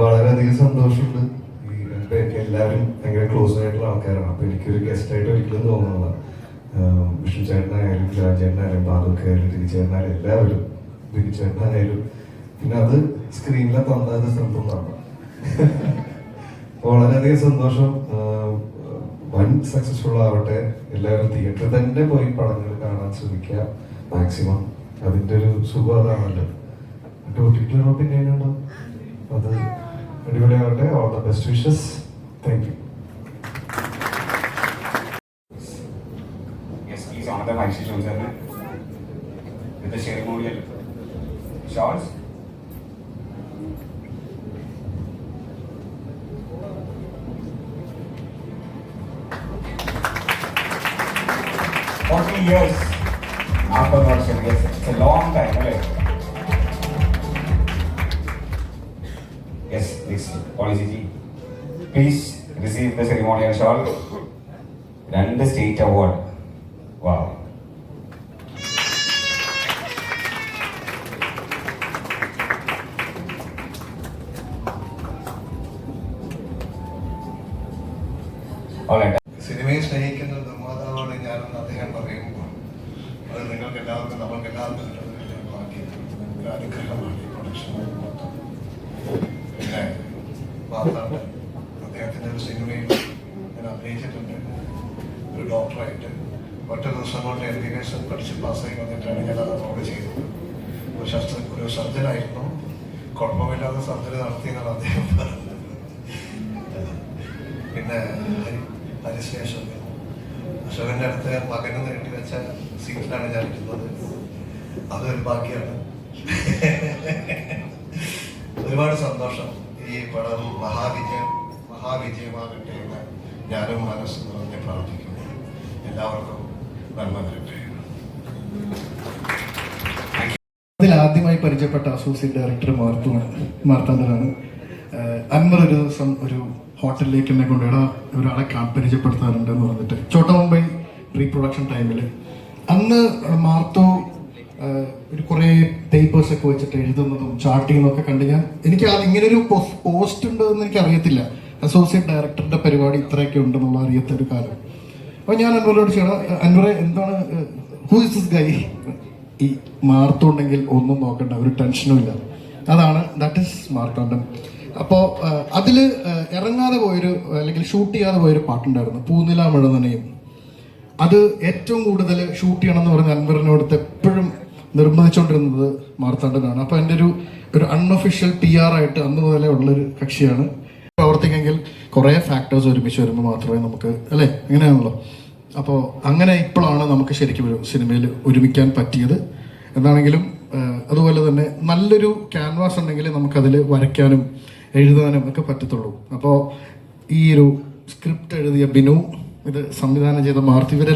വളരെയധികം സന്തോഷമുണ്ട്. എല്ലാവരും ഭയങ്കര ക്ലോസ് ആയിട്ടുള്ള ആൾക്കാരാണ്. അപ്പൊ എനിക്കൊരു ഗസ്റ്റ് ആയിട്ട് ഒരിക്കലും തോന്നുന്നില്ല. വിഷ്ണു ചേട്ടനായാലും രാജേട്ടനായാലും ബാബുക്കായാലും തിരിച്ചേട്ടനായാലും എല്ലാവരും തിരിച്ചേട്ടനായാലും പിന്നെ അത് സ്ക്രീനിലെ തന്നത് സംഭവമാണ്. വളരെയധികം സന്തോഷം. വൺ സക്സസ്ഫുൾ ആവട്ടെ. എല്ലാവരും തിയേറ്ററിൽ തന്നെ പോയി പടങ്ങൾ കാണാൻ ശ്രമിക്കുക മാക്സിമം. അതിൻ്റെ ഒരു സുഖം അതാണല്ലോ. പിന്നെ അത് അടിപൊളിയാവട്ടെ. All the best wishes. Thank you. Another mic shows there with the ceremonial shawls. Years afterwards, yes, it's a long time, right? Yes, this Policy Ji, please receive the ceremonial shawl and the state award. Wow. All right. സിനിമയെ സ്നേഹിക്കുന്ന നിർമ്മാതാവാണ് ഞാനെന്ന് അദ്ദേഹം പറയുമ്പോൾ അത് നിങ്ങൾക്ക് എല്ലാവർക്കും നമ്മൾക്ക് എല്ലാവർക്കും ഒരു അനുഗ്രഹമാണ് ഈ പ്രൊഡക്ഷൻ മൊത്തം. പിന്നെ മാത്രമല്ല അദ്ദേഹത്തിൻ്റെ ഒരു സിനിമയിൽ ഞാൻ അഭിനയിച്ചിട്ടുണ്ട് ഒരു ഡോക്ടറായിട്ട്. ഒറ്റ ദിവസം കൊണ്ട് MBBS പഠിച്ച് പാസ്സായി വന്നിട്ടാണ് ഞാൻ അത് റോഡ് ചെയ്തത്. ഒരു സർജനായിരുന്നു. കുഴപ്പമില്ലാതെ സർജറി നടത്തിയെന്നാണ് അദ്ദേഹം പറഞ്ഞത്. പിന്നെ അശോകന്റെ അടുത്ത് മകന് നേടി വെച്ച സീറ്റിലാണ് ഞാൻ ഇരിക്കുന്നത്. അതൊരു ഭാഗ്യമാണ്. ഒരുപാട് സന്തോഷം. ഈ പടം മഹാവിജയമാകട്ടെ എന്ന് ഞാനും മനസ്സ് നിറഞ്ഞ് പ്രാർത്ഥിക്കുന്നു. എല്ലാവർക്കും നന്മ വരട്ടെ. അതിൽ ആദ്യമായി പരിചയപ്പെട്ട അസോസിയേറ്റ് ഡയറക്ടർ മാർത്താണ്ഡനാണ്. അൻവർ ഒരു ദിവസം ഒരു ഹോട്ടലിലേക്ക് എന്നെ കൊണ്ടുപോയി ഒരാളെ പരിചയപ്പെടുത്താറുണ്ട് എന്ന് പറഞ്ഞിട്ട് ചോട്ടാ മുംബൈ പ്രീ പ്രൊഡക്ഷൻ ടൈമിൽ അന്ന് മാർത്തോ ഒരു കുറേ പേപ്പേഴ്സ് ഒക്കെ വെച്ചിട്ട് എഴുതുന്നതും ചാർട്ട് ചെയ്യുന്നതൊക്കെ കണ്ട് എനിക്ക് ഇങ്ങനൊരു പോസ്റ്റ് ഉണ്ടെന്ന് എനിക്ക് അറിയത്തില്ല. അസോസിയേറ്റ് ഡയറക്ടറുടെ പരിപാടി ഇത്രയൊക്കെ ഉണ്ടെന്നുള്ള അറിയാത്തൊരു കാലം. അപ്പോൾ ഞാൻ അൻവറോട് ചെയ്യണം, അൻവറെ എന്താണ് ഹൂ ഇസ് ദിസ് ഗൈ? ഈ മാർത്തോ ഉണ്ടെങ്കിൽ ഒന്നും നോക്കണ്ട, ഒരു ടെൻഷനും ഇല്ല. That is Marthandan. അപ്പോൾ അതിൽ ഇറങ്ങാതെ പോയൊരു അല്ലെങ്കിൽ ഷൂട്ട് ചെയ്യാതെ പോയൊരു പാട്ടുണ്ടായിരുന്നു, പൂനില മഴ നനയും. അത് ഏറ്റവും കൂടുതൽ ഷൂട്ട് ചെയ്യണം എന്ന് പറഞ്ഞ അൻവറിനോടത്ത് എപ്പോഴും നിർബന്ധിച്ചുകൊണ്ടിരുന്നത് മാർത്താണ്ഡനാണ്. അപ്പോൾ എൻ്റെ ഒരു അൺഒഫീഷ്യൽ PR ആയിട്ട് അന്ന് മുതലേ ഉള്ളൊരു കക്ഷിയാണ്. പ്രവർത്തിക്കെങ്കിൽ കുറേ ഫാക്ടേഴ്സ് ഒരുമിച്ച് വരുമ്പോൾ മാത്രമേ നമുക്ക് അല്ലേ, അങ്ങനെയാണല്ലോ. അപ്പോൾ അങ്ങനെ ഇപ്പോഴാണ് നമുക്ക് ശരിക്കും ഒരു സിനിമയിൽ ഒരുമിക്കാൻ പറ്റിയത്. എന്താണെങ്കിലും അതുപോലെ തന്നെ നല്ലൊരു ക്യാൻവാസ് ഉണ്ടെങ്കിൽ നമുക്കതിൽ വരയ്ക്കാനും എഴുതാനും ഒക്കെ പറ്റത്തുള്ളൂ. അപ്പോൾ ഈ ഒരു സ്ക്രിപ്റ്റ് എഴുതിയ ബിനു, ഇത് സംവിധാനം ചെയ്ത മാർത്തി, ഇവരെ